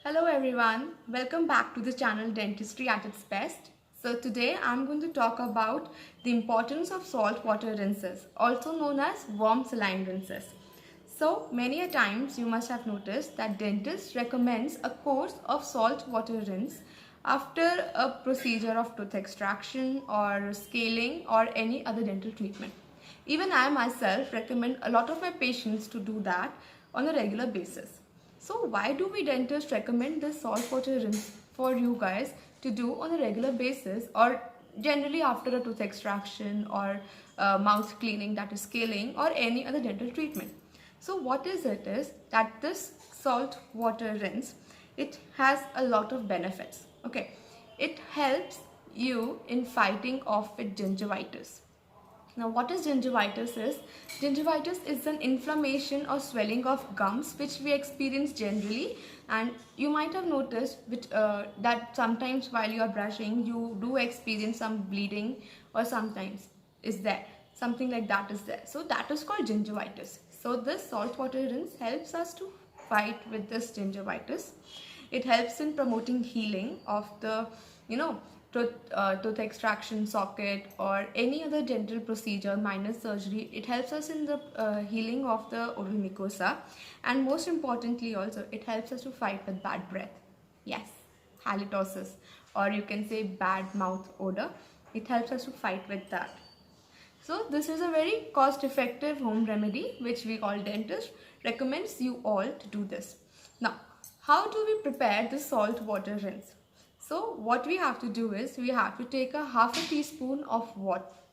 Hello everyone, welcome back to the channel Dentistry at its Best. So today I'm going to talk about the importance of salt water rinses, also known as warm saline rinses. So many a times you must have noticed that dentist recommends a course of salt water rinse after a procedure of tooth extraction or scaling or any other dental treatment. Even I myself recommend a lot of my patients to do that on a regular basis. So why do we dentists recommend this salt water rinse for you guys to do on a regular basis or generally after a tooth extraction or mouth cleaning, that is scaling, or any other dental treatment? So what is it is that this salt water rinse, it has a lot of benefits. Okay, it helps you in fighting off with gingivitis. Now, what is gingivitis is? Gingivitis is an inflammation or swelling of gums which we experience generally, and you might have noticed that sometimes while you are brushing you do experience some bleeding, or sometimes is there something like that is there. So that is called gingivitis. So this salt water rinse helps us to fight with this gingivitis. It helps in promoting healing of the tooth extraction socket or any other dental procedure, minor surgery. It helps us in the healing of the oral mucosa, and most importantly also it helps us to fight with bad breath. Yes, halitosis, or you can say bad mouth odor. It helps us to fight with that. So this is a very cost effective home remedy which we all dentists recommends you all to do this. Now, how do we prepare the salt water rinse? So what we have to do is we have to take a half a teaspoon of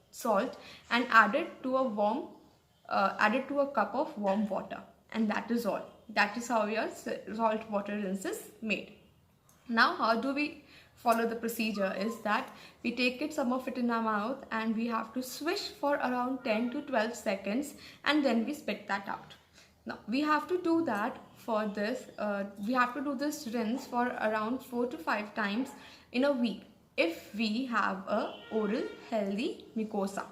salt and add it to a cup of warm water, and that is all. That is how your salt water rinse is made. Now, how do we follow the procedure is that we take some of it in our mouth and we have to swish for around 10 to 12 seconds and then we spit that out. Now, we have to do that for this, we have to do this rinse for around 4 to 5 times in a week if we have a oral healthy mucosa,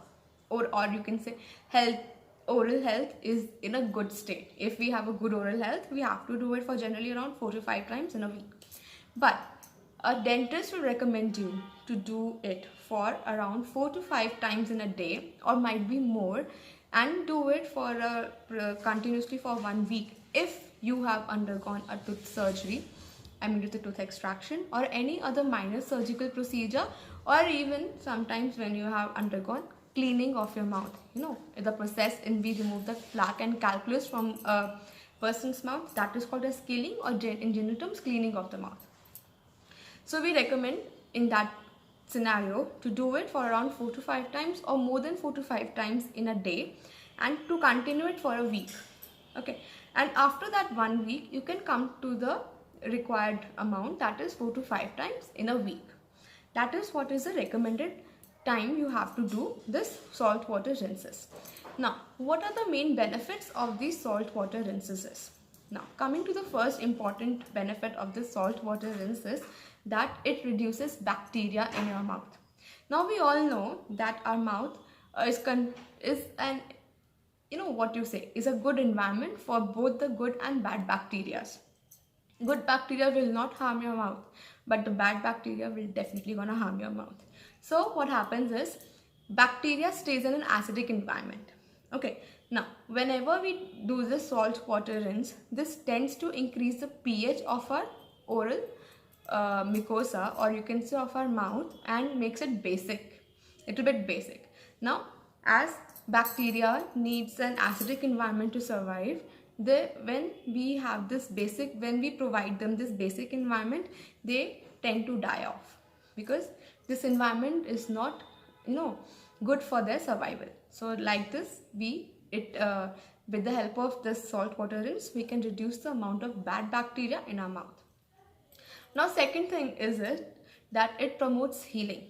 or you can say oral health is in a good state. If we have a good oral health, we have to do it for generally around 4 to 5 times in a week. But a dentist will recommend you to do it for around 4 to 5 times in a day, or might be more, and do it for continuously for 1 week if you have undergone a tooth surgery, the tooth extraction or any other minor surgical procedure, or even sometimes when you have undergone cleaning of your mouth. The process in we remove the plaque and calculus from a person's mouth, that is called as scaling, or in general terms cleaning of the mouth. So we recommend in that scenario to do it for around 4 to 5 times or more than 4 to 5 times in a day, and to continue it for a week. Okay, and after that 1 week you can come to the required amount, that is 4 to 5 times in a week. That is what is the recommended time you have to do this salt water rinses. Now, what are the main benefits of these salt water rinses? Now, coming to the first important benefit of this salt water rinse is that it reduces bacteria in your mouth. Now, we all know that our mouth is a good environment for both the good and bad bacteria. Good bacteria will not harm your mouth, but the bad bacteria will definitely gonna harm your mouth. So what happens is bacteria stays in an acidic environment. Okay, now whenever we do the salt water rinse, this tends to increase the pH of our oral mucosa, or you can say of our mouth, and makes it little bit basic. Now, as bacteria needs an acidic environment to survive, when we provide them this basic environment, they tend to die off because this environment is not good for their survival. So like this, with the help of this salt water rinse, we can reduce the amount of bad bacteria in our mouth. Now, second thing is that it promotes healing.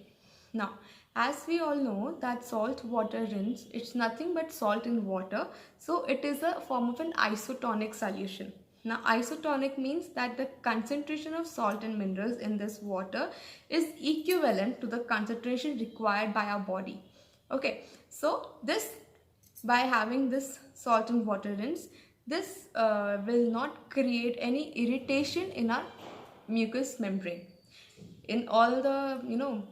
Now, as we all know that salt water rinse, it's nothing but salt in water, so it is a form of an isotonic solution. Now, isotonic means that the concentration of salt and minerals in this water is equivalent to the concentration required by our body. Okay, so by having this salt and water rinse, this will not create any irritation in our mucous membrane in all the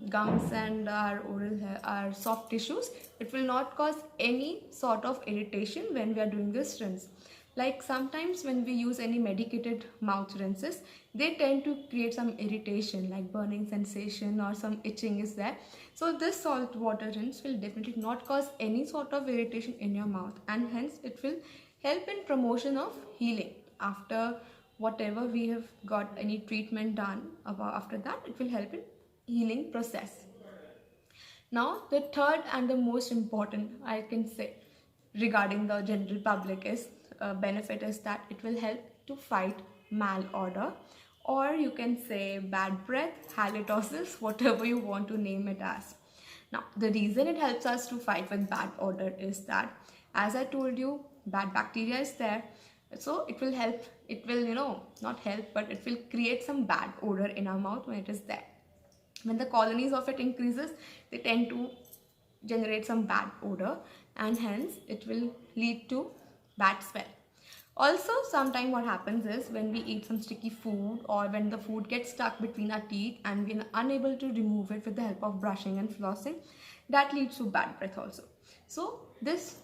gums and our oral hair, our soft tissues. It will not cause any sort of irritation when we are doing this rinse. Like sometimes when we use any medicated mouth rinses, they tend to create some irritation like burning sensation or some itching is there. So this salt water rinse will definitely not cause any sort of irritation in your mouth, and hence it will help in promotion of healing after whatever we have got any treatment done. About after that, it will help in healing process. Now the third and the most important, I can say, regarding the general public is benefit is that it will help to fight malodor, or you can say bad breath, halitosis, whatever you want to name it as. Now the reason it helps us to fight with bad odor is that, as I told you, bad bacteria is there, so it will help, it will not help, but it will create some bad odor in our mouth when it is there. When the colonies of it increases, they tend to generate some bad odor, and hence it will lead to bad smell. Also, sometimes what happens is when we eat some sticky food, or when the food gets stuck between our teeth and we are unable to remove it with the help of brushing and flossing, that leads to bad breath also. So this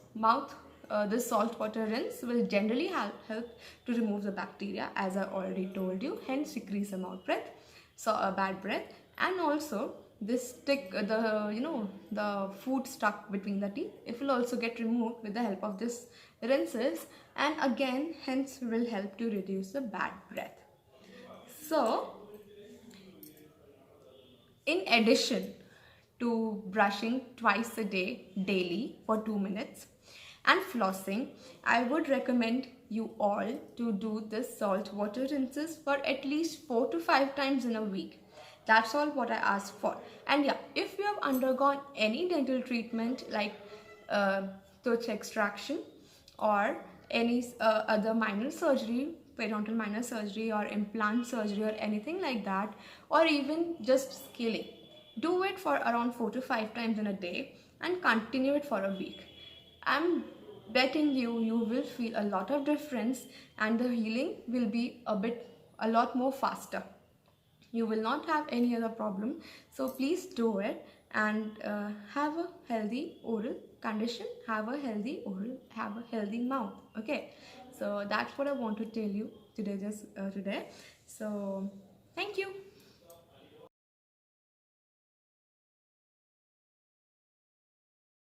this salt water rinse will generally help to remove the bacteria, as I already told you, hence decrease the mouth breath, so a bad breath. And also this the food stuck between the teeth, it will also get removed with the help of this rinses, and again hence will help to reduce the bad breath. So in addition to brushing twice a day daily for 2 minutes and flossing, I would recommend you all to do this salt water rinses for at least 4 to 5 times in a week. That's all what I ask for. And yeah, if you have undergone any dental treatment like tooth extraction or any other minor surgery, periodontal minor surgery or implant surgery or anything like that, or even just scaling, do it for around 4 to 5 times in a day and continue it for a week. I'm betting you will feel a lot of difference, and the healing will be a lot more faster. You will not have any other problem. So please do it, and have a healthy oral condition, have a healthy mouth. Okay, so that's what I want to tell you today. So thank you.